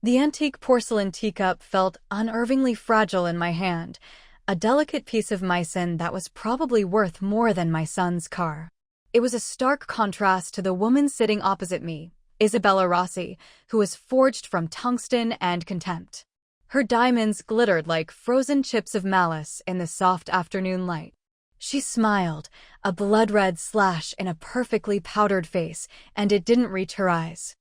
The antique porcelain teacup felt unnervingly fragile in my hand, a delicate piece of mycin that was probably worth more than my son's car. It was a stark contrast to the woman sitting opposite me, Isabella Rossi, who was forged from tungsten and contempt. Her diamonds glittered like frozen chips of malice in the soft afternoon light. She smiled, a blood-red slash in a perfectly powdered face, and it didn't reach her eyes.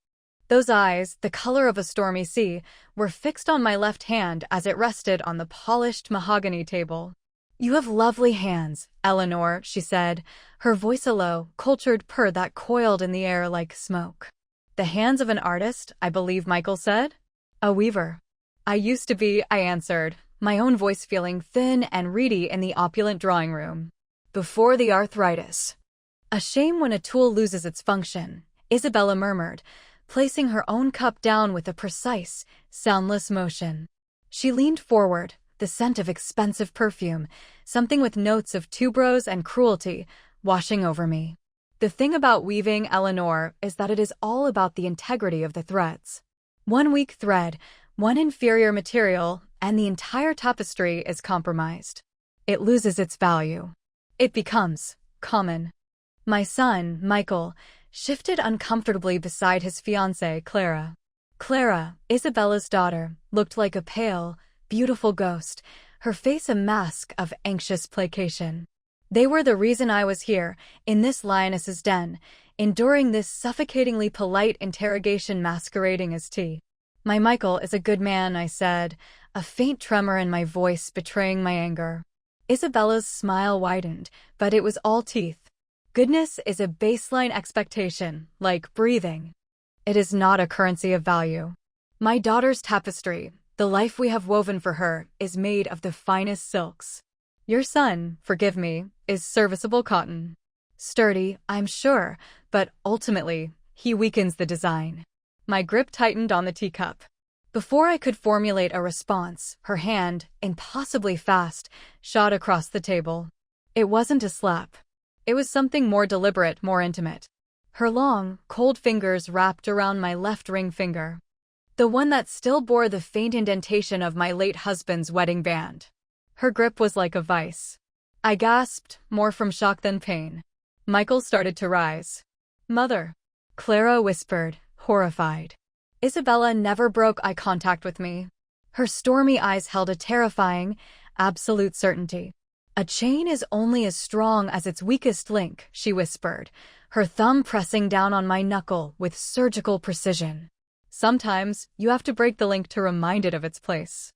Those eyes, the color of a stormy sea, were fixed on my left hand as it rested on the polished mahogany table. "You have lovely hands, Eleanor," she said, her voice a low, cultured purr that coiled in the air like smoke. "The hands of an artist, I believe Michael said?" "A weaver." "I used to be," I answered, my own voice feeling thin and reedy in the opulent drawing room. "Before the arthritis." "A shame when a tool loses its function," Isabella murmured, placing her own cup down with a precise, soundless motion. She leaned forward, the scent of expensive perfume, something with notes of tuberose and cruelty, washing over me. "The thing about weaving, Eleanor, is that it is all about the integrity of the threads. One weak thread, one inferior material, and the entire tapestry is compromised. It loses its value. It becomes common." My son, Michael, shifted uncomfortably beside his fiancée, Clara. Clara, Isabella's daughter, looked like a pale, beautiful ghost, her face a mask of anxious placation. They were the reason I was here, in this lioness's den, enduring this suffocatingly polite interrogation masquerading as tea. "My Michael is a good man," I said, a faint tremor in my voice betraying my anger. Isabella's smile widened, but it was all teeth. "Goodness is a baseline expectation, like breathing. It is not a currency of value. My daughter's tapestry, the life we have woven for her, is made of the finest silks. Your son, forgive me, is serviceable cotton. Sturdy, I'm sure, but ultimately, he weakens the design." My grip tightened on the teacup. Before I could formulate a response, her hand, impossibly fast, shot across the table. It wasn't a slap. It was something more deliberate, more intimate. Her long, cold fingers wrapped around my left ring finger, the one that still bore the faint indentation of my late husband's wedding band. Her grip was like a vice. I gasped, more from shock than pain. Michael started to rise. "Mother," Clara whispered, horrified. Isabella never broke eye contact with me. Her stormy eyes held a terrifying, absolute certainty. "A chain is only as strong as its weakest link," she whispered, her thumb pressing down on my knuckle with surgical precision. "Sometimes, you have to break the link to remind it of its place."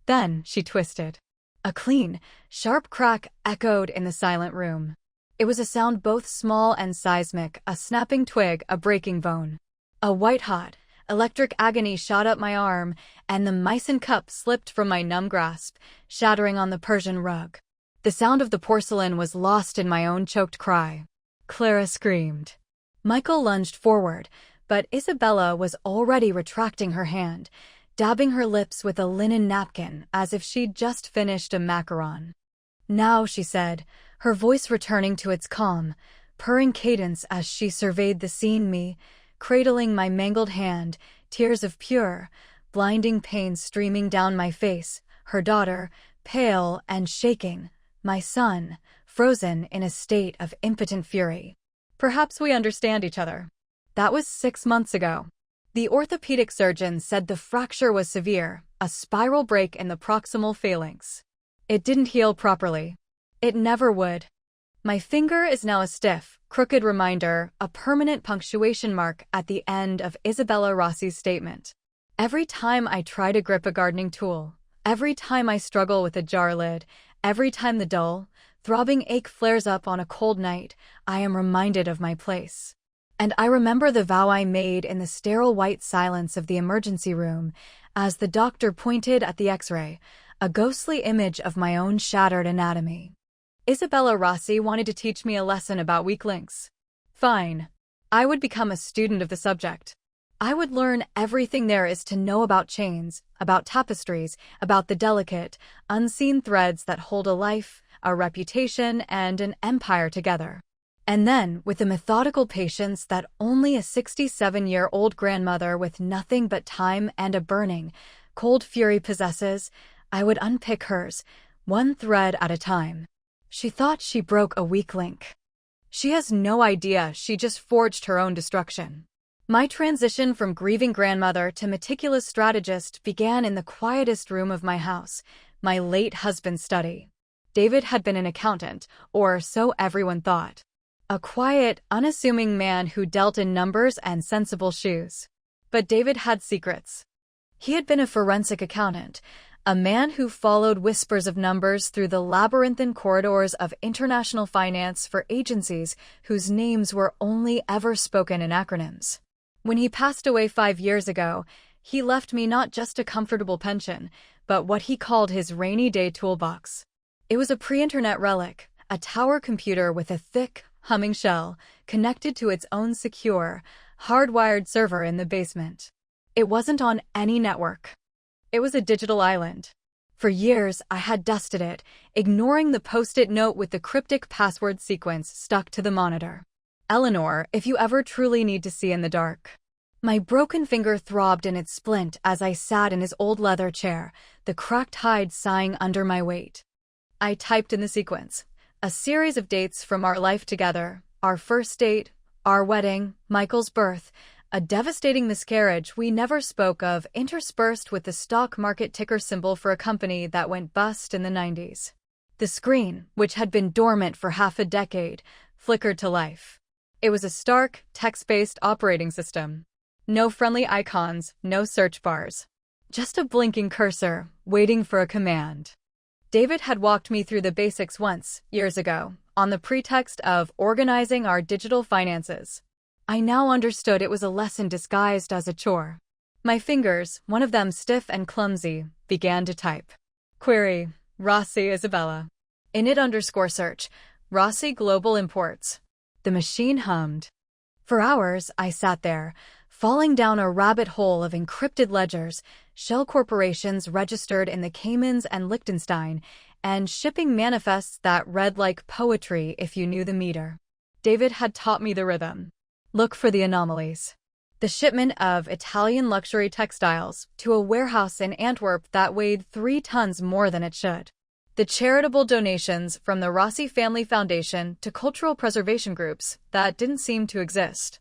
Then, she twisted. A clean, sharp crack echoed in the silent room. It was a sound both small and seismic, a snapping twig, a breaking bone. A white-hot, electric agony shot up my arm, and the mycin cup slipped from my numb grasp, shattering on the Persian rug. The sound of the porcelain was lost in my own choked cry. Clara screamed. Michael lunged forward, but Isabella was already retracting her hand, dabbing her lips with a linen napkin as if she'd just finished a macaron. "Now," she said, her voice returning to its calm, purring cadence as she surveyed the scene, me, cradling my mangled hand, tears of pure, blinding pain streaming down my face, her daughter, pale and shaking, my son, frozen in a state of impotent fury. "Perhaps we understand each other." That was 6 months ago. The orthopedic surgeon said the fracture was severe, a spiral break in the proximal phalanx. It didn't heal properly. It never would. My finger is now a stiff, crooked reminder, a permanent punctuation mark at the end of Isabella Rossi's statement. Every time I try to grip a gardening tool, every time I struggle with a jar lid, every time the dull, throbbing ache flares up on a cold night, I am reminded of my place. And I remember the vow I made in the sterile white silence of the emergency room as the doctor pointed at the X-ray, a ghostly image of my own shattered anatomy. Isabella Rossi wanted to teach me a lesson about weak links. Fine. I would become a student of the subject. I would learn everything there is to know about chains, about tapestries, about the delicate, unseen threads that hold a life, a reputation, and an empire together. And then, with the methodical patience that only a 67-year-old grandmother with nothing but time and a burning, cold fury possesses, I would unpick hers, one thread at a time. She thought she broke a weak link. She has no idea she just forged her own destruction. My transition from grieving grandmother to meticulous strategist began in the quietest room of my house, my late husband's study. David had been an accountant, or so everyone thought. A quiet, unassuming man who dealt in numbers and sensible shoes. But David had secrets. He had been a forensic accountant, a man who followed whispers of numbers through the labyrinthine corridors of international finance for agencies whose names were only ever spoken in acronyms. When he passed away 5 years ago, he left me not just a comfortable pension, but what he called his rainy day toolbox. It was a pre-internet relic, a tower computer with a thick, humming shell, connected to its own secure, hardwired server in the basement. It wasn't on any network. It was a digital island. For years, I had dusted it, ignoring the post-it note with the cryptic password sequence stuck to the monitor. Eleanor, if you ever truly need to see in the dark. My broken finger throbbed in its splint as I sat in his old leather chair, the cracked hide sighing under my weight. I typed in the sequence. A series of dates from our life together, our first date, our wedding, Michael's birth, a devastating miscarriage we never spoke of interspersed with the stock market ticker symbol for a company that went bust in the 90s. The screen, which had been dormant for half a decade, flickered to life. It was a stark, text-based operating system. No friendly icons, no search bars. Just a blinking cursor, waiting for a command. David had walked me through the basics once, years ago, on the pretext of organizing our digital finances. I now understood it was a lesson disguised as a chore. My fingers, one of them stiff and clumsy, began to type. Query, Rossi Isabella. Init_search, Rossi Global Imports. The machine hummed. For hours, I sat there, falling down a rabbit hole of encrypted ledgers, shell corporations registered in the Caymans and Liechtenstein, and shipping manifests that read like poetry if you knew the meter. David had taught me the rhythm. Look for the anomalies. The shipment of Italian luxury textiles to a warehouse in Antwerp that weighed 3 tons more than it should. The charitable donations from the Rossi Family Foundation to cultural preservation groups that didn't seem to exist.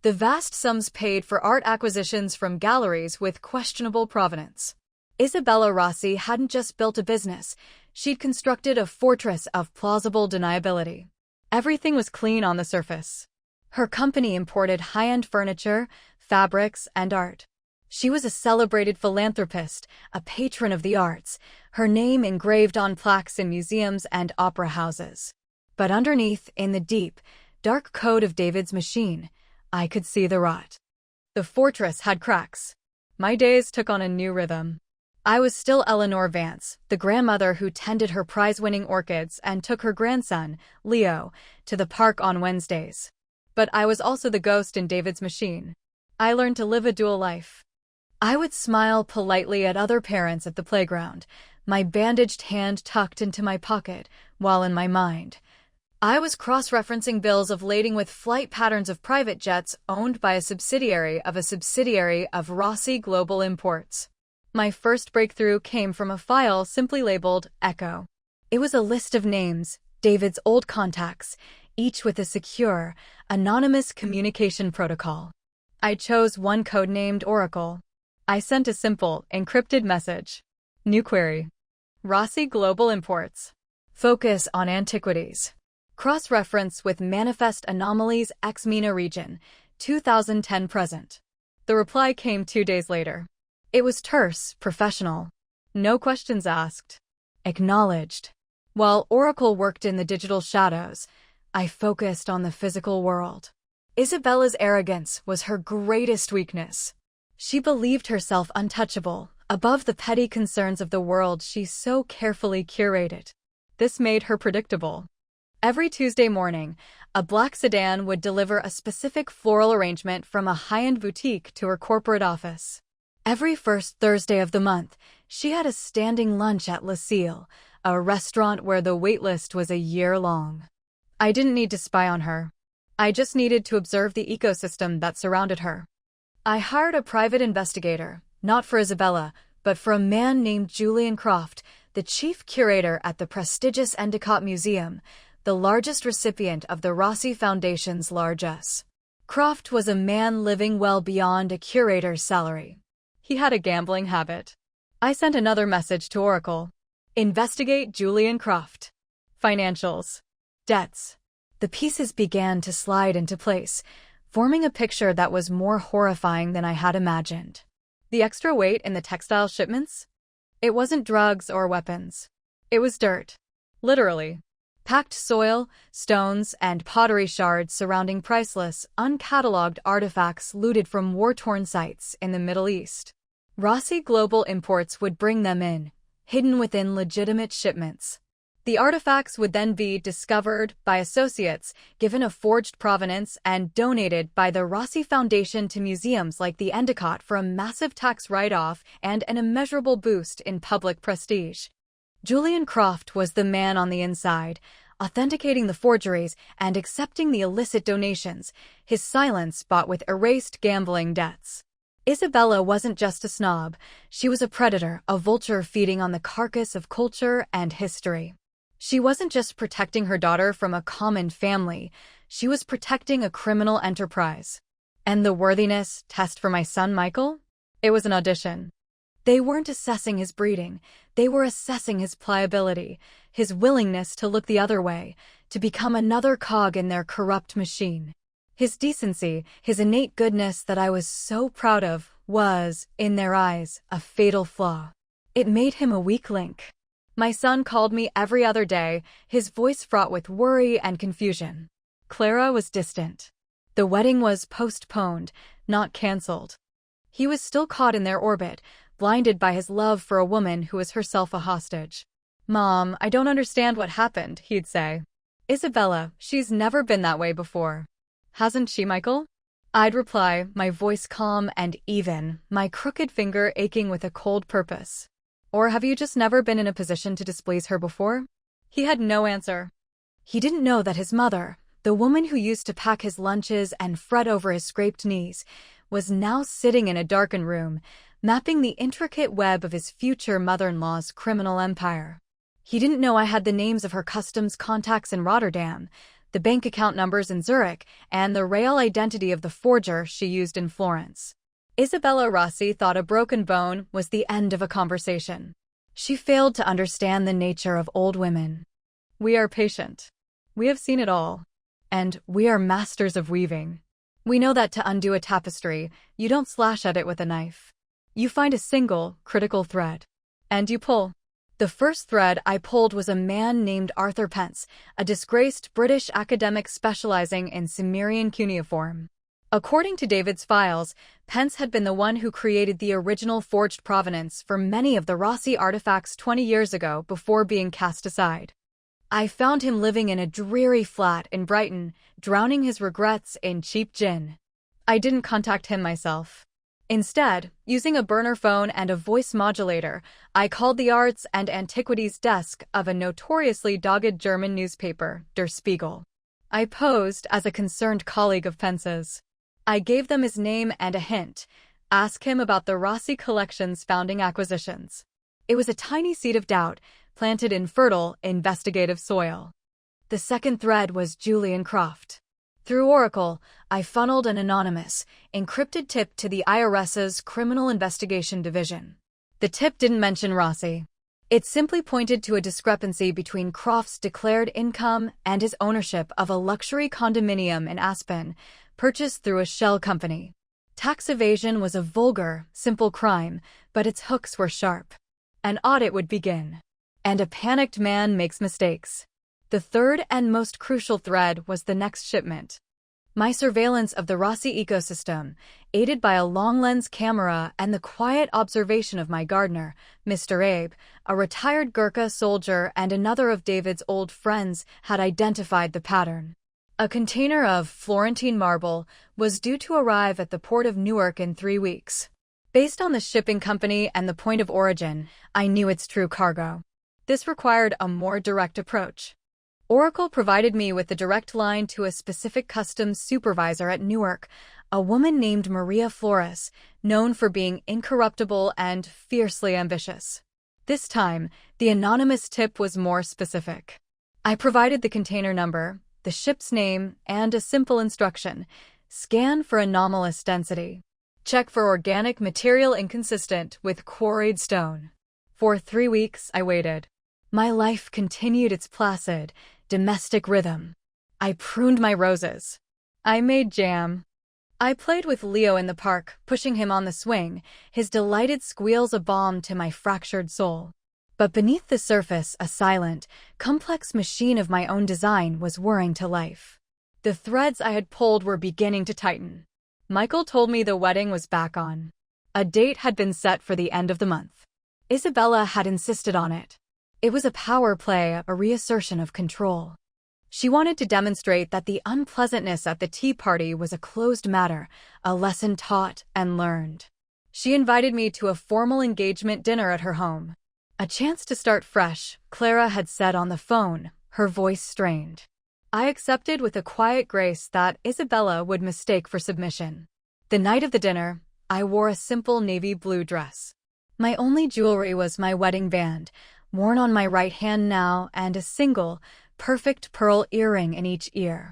The vast sums paid for art acquisitions from galleries with questionable provenance. Isabella Rossi hadn't just built a business, she'd constructed a fortress of plausible deniability. Everything was clean on the surface. Her company imported high-end furniture, fabrics, and art. She was a celebrated philanthropist, a patron of the arts, her name engraved on plaques in museums and opera houses. But underneath, in the deep, dark code of David's machine, I could see the rot. The fortress had cracks. My days took on a new rhythm. I was still Eleanor Vance, the grandmother who tended her prize-winning orchids and took her grandson, Leo, to the park on Wednesdays. But I was also the ghost in David's machine. I learned to live a dual life. I would smile politely at other parents at the playground, my bandaged hand tucked into my pocket, while in my mind, I was cross-referencing bills of lading with flight patterns of private jets owned by a subsidiary of Rossi Global Imports. My first breakthrough came from a file simply labeled Echo. It was a list of names, David's old contacts, each with a secure, anonymous communication protocol. I chose one codenamed Oracle. I sent a simple, encrypted message. New query. Rossi Global Imports. Focus on antiquities. Cross-reference with Manifest Anomalies Ex MENA region, 2010 present. The reply came 2 days later. It was terse, professional. No questions asked. Acknowledged. While Oracle worked in the digital shadows, I focused on the physical world. Isabella's arrogance was her greatest weakness. She believed herself untouchable, above the petty concerns of the world she so carefully curated. This made her predictable. Every Tuesday morning, a black sedan would deliver a specific floral arrangement from a high-end boutique to her corporate office. Every first Thursday of the month, she had a standing lunch at La Cille, a restaurant where the waitlist was a year long. I didn't need to spy on her. I just needed to observe the ecosystem that surrounded her. I hired a private investigator, not for Isabella, but for a man named Julian Croft, the chief curator at the prestigious Endicott Museum, the largest recipient of the Rossi Foundation's largesse. Croft was a man living well beyond a curator's salary. He had a gambling habit. I sent another message to Oracle. Investigate Julian Croft. Financials. Debts. The pieces began to slide into place, forming a picture that was more horrifying than I had imagined. The extra weight in the textile shipments? It wasn't drugs or weapons. It was dirt. Literally. Packed soil, stones, and pottery shards surrounding priceless, uncatalogued artifacts looted from war-torn sites in the Middle East. Rossi Global Imports would bring them in, hidden within legitimate shipments. The artifacts would then be discovered by associates, given a forged provenance, and donated by the Rossi Foundation to museums like the Endicott for a massive tax write-off and an immeasurable boost in public prestige. Julian Croft was the man on the inside, authenticating the forgeries and accepting the illicit donations, his silence bought with erased gambling debts. Isabella wasn't just a snob, she was a predator, a vulture feeding on the carcass of culture and history. She wasn't just protecting her daughter from a common family, she was protecting a criminal enterprise. And the worthiness test for my son Michael? It was an audition. They weren't assessing his breeding, they were assessing his pliability, his willingness to look the other way, to become another cog in their corrupt machine. His decency, his innate goodness that I was so proud of, was, in their eyes, a fatal flaw. It made him a weak link. My son called me every other day, his voice fraught with worry and confusion. Clara was distant. The wedding was postponed, not cancelled. He was still caught in their orbit, blinded by his love for a woman who was herself a hostage. "Mom, I don't understand what happened," he'd say. "Isabella, she's never been that way before. Hasn't she, Michael?" I'd reply, my voice calm and even, my crooked finger aching with a cold purpose. "Or have you just never been in a position to displease her before?" He had no answer. He didn't know that his mother, the woman who used to pack his lunches and fret over his scraped knees, was now sitting in a darkened room, mapping the intricate web of his future mother-in-law's criminal empire. He didn't know I had the names of her customs contacts in Rotterdam, the bank account numbers in Zurich, and the real identity of the forger she used in Florence. Isabella Rossi thought a broken bone was the end of a conversation. She failed to understand the nature of old women. We are patient. We have seen it all. And we are masters of weaving. We know that to undo a tapestry, you don't slash at it with a knife. You find a single, critical thread. And you pull. The first thread I pulled was a man named Arthur Pence, a disgraced British academic specializing in Sumerian cuneiform. According to David's files, Pence had been the one who created the original forged provenance for many of the Rossi artifacts 20 years ago before being cast aside. I found him living in a dreary flat in Brighton, drowning his regrets in cheap gin. I didn't contact him myself. Instead, using a burner phone and a voice modulator, I called the arts and antiquities desk of a notoriously dogged German newspaper, Der Spiegel. I posed as a concerned colleague of Pence's. I gave them his name and a hint. Ask him about the Rossi collection's founding acquisitions. It was a tiny seed of doubt, planted in fertile, investigative soil. The second thread was Julian Croft. Through Oracle, I funneled an anonymous, encrypted tip to the IRS's Criminal Investigation Division. The tip didn't mention Rossi. It simply pointed to a discrepancy between Croft's declared income and his ownership of a luxury condominium in Aspen, purchased through a shell company. Tax evasion was a vulgar, simple crime, but its hooks were sharp. An audit would begin. And a panicked man makes mistakes. The third and most crucial thread was the next shipment. My surveillance of the Rossi ecosystem, aided by a long-lens camera and the quiet observation of my gardener, Mr. Abe, a retired Gurkha soldier and another of David's old friends, had identified the pattern. A container of Florentine marble was due to arrive at the port of Newark in 3 weeks. Based on the shipping company and the point of origin, I knew its true cargo. This required a more direct approach. Oracle provided me with the direct line to a specific customs supervisor at Newark, a woman named Maria Flores, known for being incorruptible and fiercely ambitious. This time, the anonymous tip was more specific. I provided the container number, the ship's name, and a simple instruction: scan for anomalous density. Check for organic material inconsistent with quarried stone. For 3 weeks, I waited. My life continued its placid, domestic rhythm. I pruned my roses. I made jam. I played with Leo in the park, pushing him on the swing, his delighted squeals a balm to my fractured soul. But beneath the surface, a silent, complex machine of my own design was whirring to life. The threads I had pulled were beginning to tighten. Michael told me the wedding was back on. A date had been set for the end of the month. Isabella had insisted on it. It was a power play, a reassertion of control. She wanted to demonstrate that the unpleasantness at the tea party was a closed matter, a lesson taught and learned. She invited me to a formal engagement dinner at her home. A chance to start fresh, Clara had said on the phone, her voice strained. I accepted with a quiet grace that Isabella would mistake for submission. The night of the dinner, I wore a simple navy blue dress. My only jewelry was my wedding band, worn on my right hand now, and a single, perfect pearl earring in each ear.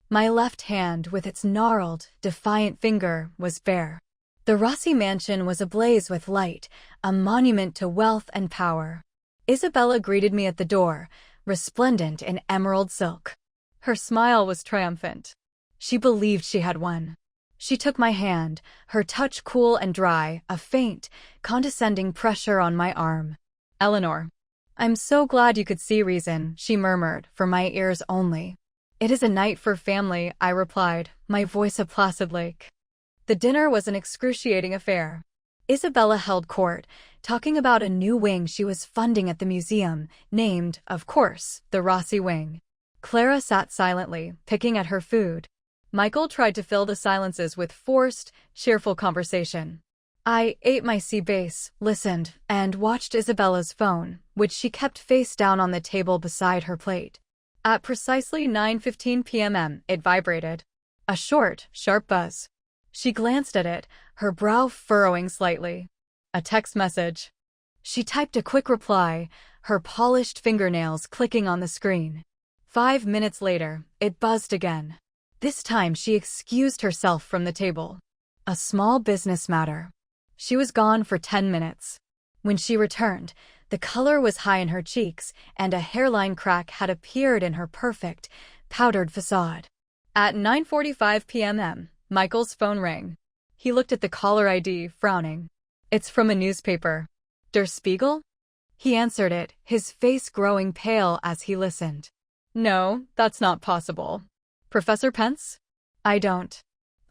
My left hand, with its gnarled, defiant finger, was bare. The Rossi mansion was ablaze with light, a monument to wealth and power. Isabella greeted me at the door, resplendent in emerald silk. Her smile was triumphant. She believed she had won. She took my hand, her touch cool and dry, a faint, condescending pressure on my arm. "Eleanor, I'm so glad you could see reason," she murmured, for my ears only. "It is a night for family," I replied, my voice a placid lake. The dinner was an excruciating affair. Isabella held court, talking about a new wing she was funding at the museum, named, of course, the Rossi Wing. Clara sat silently, picking at her food. Michael tried to fill the silences with forced, cheerful conversation. I ate my sea base, listened, and watched Isabella's phone, which she kept face down on the table beside her plate. At precisely 9:15 p.m. it vibrated. A short, sharp buzz. She glanced at it, her brow furrowing slightly. A text message. She typed a quick reply, her polished fingernails clicking on the screen. 5 minutes later, it buzzed again. This time she excused herself from the table. A small business matter. She was gone for 10 minutes. When she returned, the color was high in her cheeks, and a hairline crack had appeared in her perfect, powdered facade. At 9:45 p.m., Michael's phone rang. He looked at the caller ID, frowning. "It's from a newspaper. Der Spiegel?" He answered it, his face growing pale as he listened. "No, that's not possible. Professor Pence? I don't.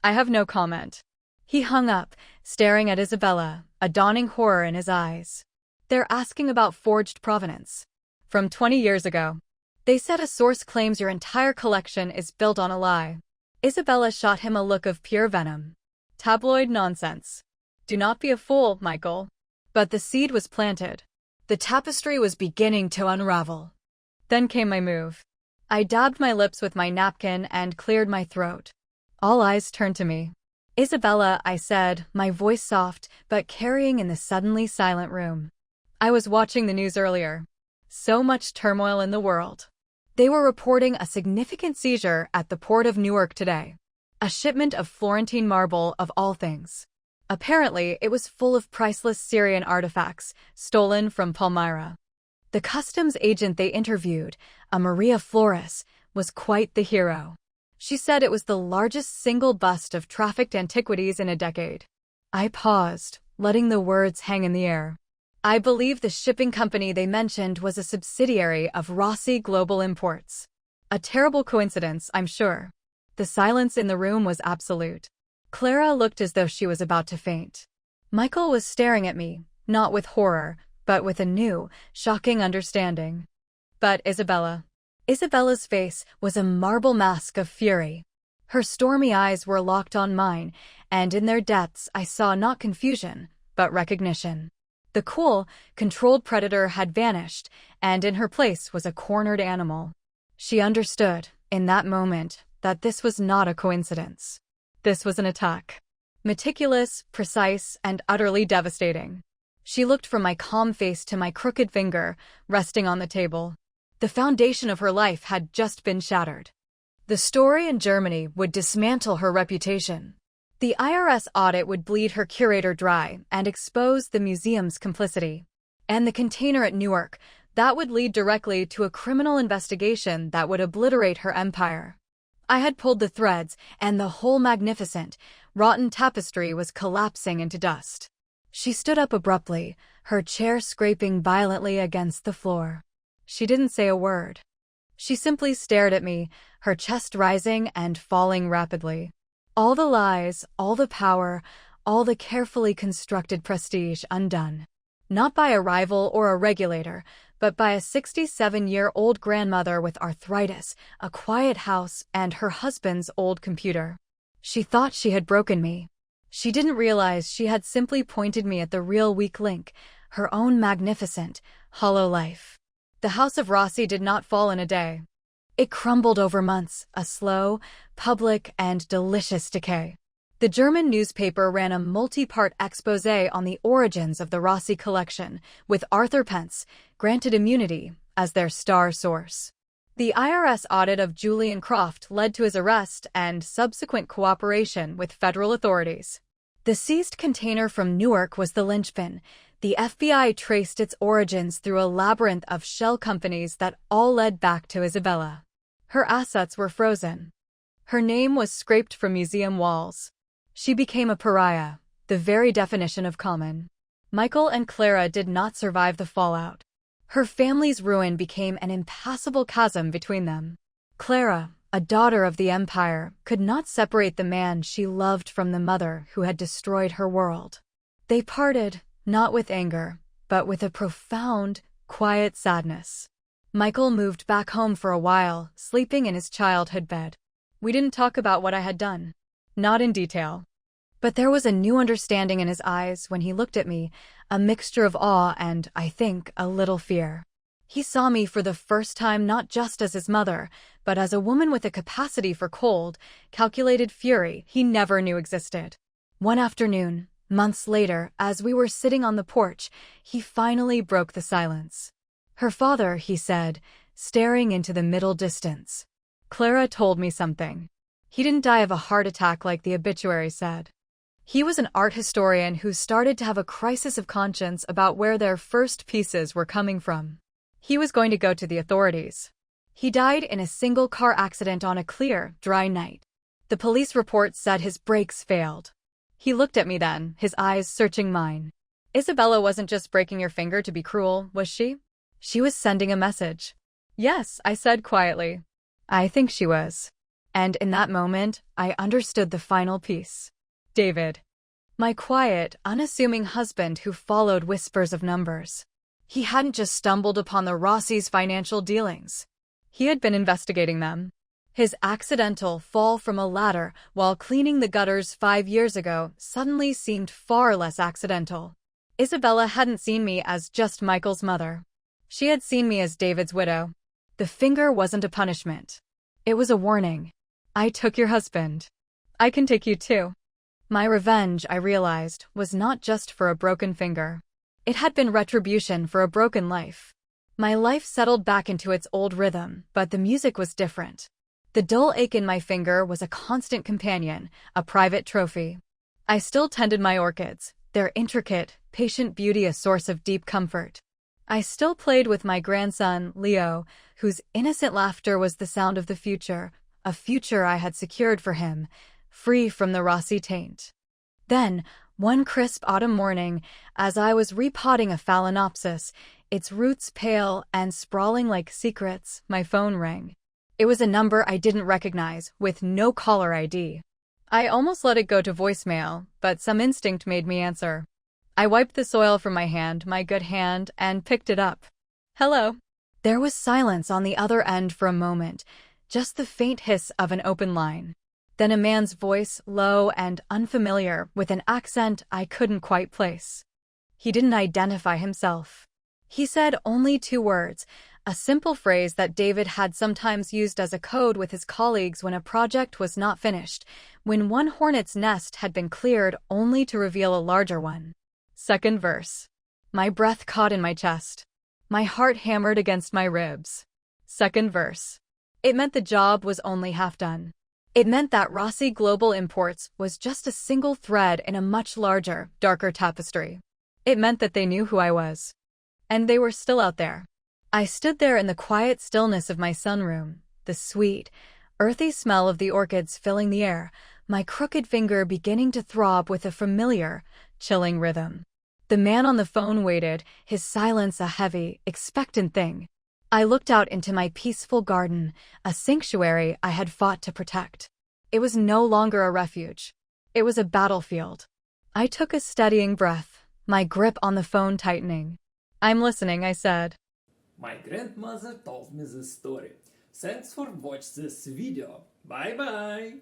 I have no comment." He hung up, staring at Isabella, a dawning horror in his eyes. "They're asking about forged provenance. From 20 years ago. They said a source claims your entire collection is built on a lie." Isabella shot him a look of pure venom. "Tabloid nonsense. Do not be a fool, Michael." But the seed was planted. The tapestry was beginning to unravel. Then came my move. I dabbed my lips with my napkin and cleared my throat. All eyes turned to me. "Isabella," I said, my voice soft, but carrying in the suddenly silent room. "I was watching the news earlier. So much turmoil in the world. They were reporting a significant seizure at the port of Newark today. A shipment of Florentine marble, of all things. Apparently, it was full of priceless Syrian artifacts, stolen from Palmyra. The customs agent they interviewed, a Maria Flores, was quite the hero. She said it was the largest single bust of trafficked antiquities in a decade." I paused, letting the words hang in the air. I believe the shipping company they mentioned was a subsidiary of Rossi Global Imports. A terrible coincidence, I'm sure. The silence in the room was absolute. Clara looked as though she was about to faint. Michael was staring at me, not with horror, but with a new, shocking understanding. But Isabella's face was a marble mask of fury. Her stormy eyes were locked on mine, and in their depths I saw not confusion, but recognition. The cool, controlled predator had vanished, and in her place was a cornered animal. She understood, in that moment, that this was not a coincidence. This was an attack. Meticulous, precise, and utterly devastating. She looked from my calm face to my crooked finger, resting on the table. The foundation of her life had just been shattered. The story in Germany would dismantle her reputation. The IRS audit would bleed her curator dry and expose the museum's complicity. And the container at Newark, that would lead directly to a criminal investigation that would obliterate her empire. I had pulled the threads, and the whole magnificent, rotten tapestry was collapsing into dust. She stood up abruptly, her chair scraping violently against the floor. She didn't say a word. She simply stared at me, her chest rising and falling rapidly. All the lies, all the power, all the carefully constructed prestige undone. Not by a rival or a regulator, but by a 67-year-old grandmother with arthritis, a quiet house, and her husband's old computer. She thought she had broken me. She didn't realize she had simply pointed me at the real weak link, her own magnificent, hollow life. The House of Rossi did not fall in a day. It crumbled over months, a slow, public, and delicious decay. The German newspaper ran a multi-part exposé on the origins of the Rossi collection, with Arthur Pence, granted immunity, as their star source. The IRS audit of Julian Croft led to his arrest and subsequent cooperation with federal authorities. The seized container from Newark was the linchpin. The FBI traced its origins through a labyrinth of shell companies that all led back to Isabella. Her assets were frozen. Her name was scraped from museum walls. She became a pariah, the very definition of common. Michael and Clara did not survive the fallout. Her family's ruin became an impassable chasm between them. Clara, a daughter of the Empire, could not separate the man she loved from the mother who had destroyed her world. They parted, not with anger, but with a profound, quiet sadness. Michael moved back home for a while, sleeping in his childhood bed. We didn't talk about what I had done. Not in detail. But there was a new understanding in his eyes when he looked at me, a mixture of awe and, I think, a little fear. He saw me for the first time not just as his mother, but as a woman with a capacity for cold, calculated fury he never knew existed. One afternoon, months later, as we were sitting on the porch, he finally broke the silence. Her father, he said, staring into the middle distance. Clara told me something. He didn't die of a heart attack like the obituary said. He was an art historian who started to have a crisis of conscience about where their first pieces were coming from. He was going to go to the authorities. He died in a single-car accident on a clear, dry night. The police report said his brakes failed. He looked at me then, his eyes searching mine. Isabella wasn't just breaking your finger to be cruel, was she? She was sending a message. Yes, I said quietly. I think she was. And in that moment, I understood the final piece. David. My quiet, unassuming husband who followed whispers of numbers. He hadn't just stumbled upon the Rossi's financial dealings. He had been investigating them. His accidental fall from a ladder while cleaning the gutters 5 years ago suddenly seemed far less accidental. Isabella hadn't seen me as just Michael's mother. She had seen me as David's widow. The finger wasn't a punishment. It was a warning. I took your husband. I can take you too. My revenge, I realized, was not just for a broken finger. It had been retribution for a broken life. My life settled back into its old rhythm, but the music was different. The dull ache in my finger was a constant companion, a private trophy. I still tended my orchids, their intricate, patient beauty a source of deep comfort. I still played with my grandson, Leo, whose innocent laughter was the sound of the future, a future I had secured for him, free from the Rossi taint. Then, one crisp autumn morning, as I was repotting a phalaenopsis, its roots pale and sprawling like secrets, my phone rang. It was a number I didn't recognize, with no caller ID. I almost let it go to voicemail, but some instinct made me answer. I wiped the soil from my hand, my good hand, and picked it up. Hello. There was silence on the other end for a moment, just the faint hiss of an open line. Then a man's voice, low and unfamiliar, with an accent I couldn't quite place. He didn't identify himself. He said only 2 words, a simple phrase that David had sometimes used as a code with his colleagues when a project was not finished, when one hornet's nest had been cleared only to reveal a larger one. Second verse. My breath caught in my chest. My heart hammered against my ribs. Second verse. It meant the job was only half done. It meant that Rossi Global Imports was just a single thread in a much larger, darker tapestry. It meant that they knew who I was. And they were still out there. I stood there in the quiet stillness of my sunroom, the sweet, earthy smell of the orchids filling the air, my crooked finger beginning to throb with a familiar, chilling rhythm. The man on the phone waited, his silence a heavy, expectant thing. I looked out into my peaceful garden, a sanctuary I had fought to protect. It was no longer a refuge. It was a battlefield. I took a steadying breath, my grip on the phone tightening. I'm listening, I said. My grandmother told me this story. Thanks for watching this video. Bye bye.